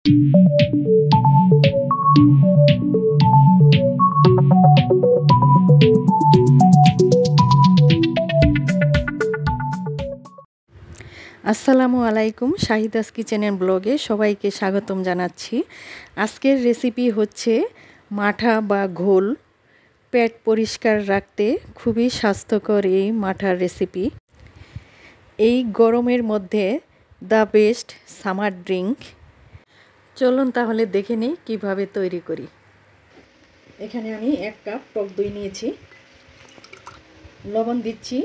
আসসালামু আলাইকুম, Shahida's kitchen and ব্লগে সবাইকে স্বাগতম জানাচ্ছি। আজকের রেসিপি হচ্ছে মাঠা বা ঘোল। পেট পরিষ্কার রাখতে খুবই স্বাস্থ্যকর এই মাঠার রেসিপি। এই গরমের মধ্যে দ্য বেস্ট সামার ড্রিঙ্ক। চলুন তাহলে দেখে নিই কীভাবে তৈরি করি। এখানে আমি 1 কাপ টক দই নিয়েছি। লবণ দিচ্ছি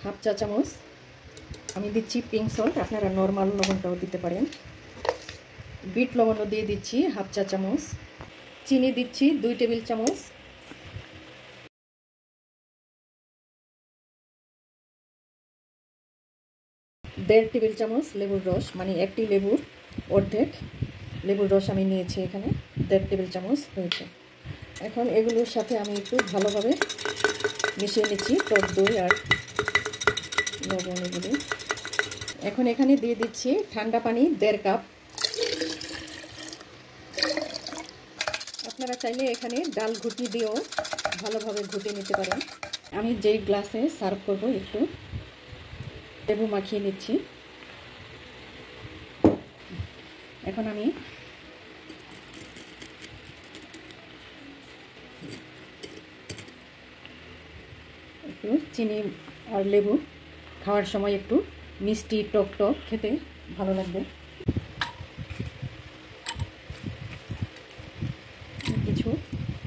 হাফ চা চামচ। আমি দিচ্ছি পিঙ্ক সল্ট, আপনারা নর্মাল লবণটাও দিতে পারেন। বিট লবণও দিয়ে দিচ্ছি হাফ চা চামচ। চিনি দিচ্ছি 2 টেবিল চামচ। দেড় টেবিল চামচ লেবুর রস, মানে একটি লেবুর অর্ধেক লেবুর রস আমি নিয়েছি এখানে, 1.5 টেবিল চামচ হয়েছে। এখন এগুলোর সাথে আমি একটু ভালোভাবে মিশিয়ে নিচ্ছি টক দই আর লবণ এগুলো। এখন এখানে দিয়ে দিচ্ছি ঠান্ডা পানি 1.5 কাপ। আপনারা চাইলে এখানে ডাল ঘুটনি দিয়েও ভালোভাবে ঘুটে নিতে পারেন। আমি যেই গ্লাসে সার্ভ করব একটু লেবু মাখিয়ে নিচ্ছি। এখন আমি একটু চিনি আর লেবু খাওয়ার সময় একটু মিষ্টি টক টক খেতে ভালো লাগবে। কিছু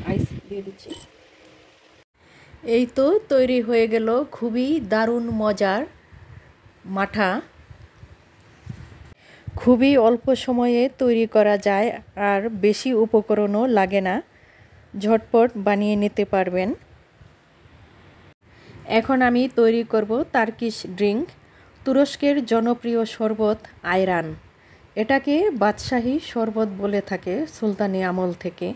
আইস দিয়ে দিচ্ছি। এই তো তৈরি হয়ে গেল খুবই দারুণ মজার মাঠা। খুবই অল্প সময়ে তৈরি করা যায় আর বেশি উপকরণও লাগে না, ঝটপট বানিয়ে নিতে পারবেন। এখন আমি তৈরি করব তার্কিশ ড্রিঙ্ক, তুরস্কের জনপ্রিয় শরবত আয়রান। এটাকে বাদশাহী শরবত বলে থাকে সুলতানি আমল থেকে।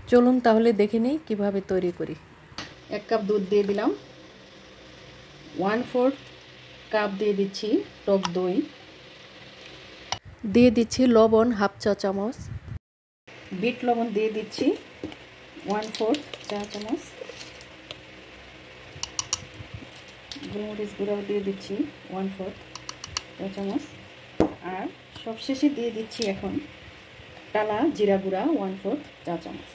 চলুন তাহলে দেখে নিই কীভাবে তৈরি করি। 1 কাপ দুধ দিয়ে দিলাম। 1/4 কাপ দিয়ে দিচ্ছি টক দই। দিয়ে দিচ্ছি লবণ হাফ চা চামচ। বিট লবণ দিয়ে দিচ্ছি 1/4 চা চামচ। গোলমরিচ গুঁড়াও দিয়ে দিচ্ছি 1/4 চা চামচ। আর সবশেষে দিয়ে দিচ্ছি এখন টালা জিরা গুঁড়া 1/4 চা চামচ।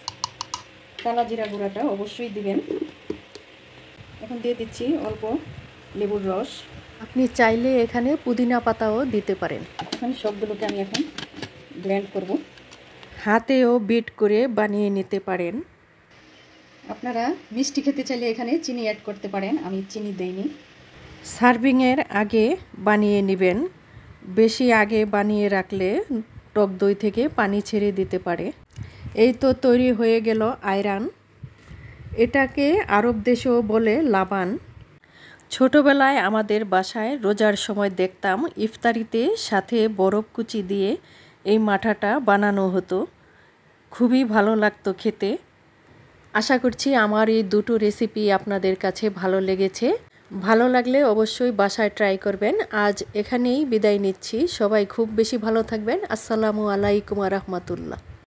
টালা জিরা গুঁড়াটা অবশ্যই দিবেন। এখন দিয়ে দিচ্ছি অল্প লেবুর রস। আপনি চাইলে এখানে পুদিনা পাতাও দিতে পারেন। এখন সবগুলোকে আমি এখন ব্লেন্ড করব। হাতেও বিট করে বানিয়ে নিতে পারেন। আপনারা মিষ্টি খেতে চাইলে এখানে চিনি অ্যাড করতে পারেন, আমি চিনি দেইনি। সার্ভিংয়ের আগে বানিয়ে নেবেন। বেশি আগে বানিয়ে রাখলে টক দই থেকে পানি ছেড়ে দিতে পারে। এই তো তৈরি হয়ে গেল আয়রান। এটাকে আরব দেশেও বলে লাবান। ছোটোবেলায় আমাদের বাসায় রোজার সময় দেখতাম ইফতারিতে সাথে বরফ কুচি দিয়ে এই মাঠাটা বানানো হতো। খুবই ভালো লাগতো খেতে। আশা করছি আমার এই দুটো রেসিপি আপনাদের কাছে ভালো লেগেছে। ভালো লাগলে অবশ্যই বাসায় ট্রাই করবেন। আজ এখানেই বিদায় নিচ্ছি। সবাই খুব বেশি ভালো থাকবেন। আসসালামু আলাইকুম ওয়া রাহমাতুল্লাহ।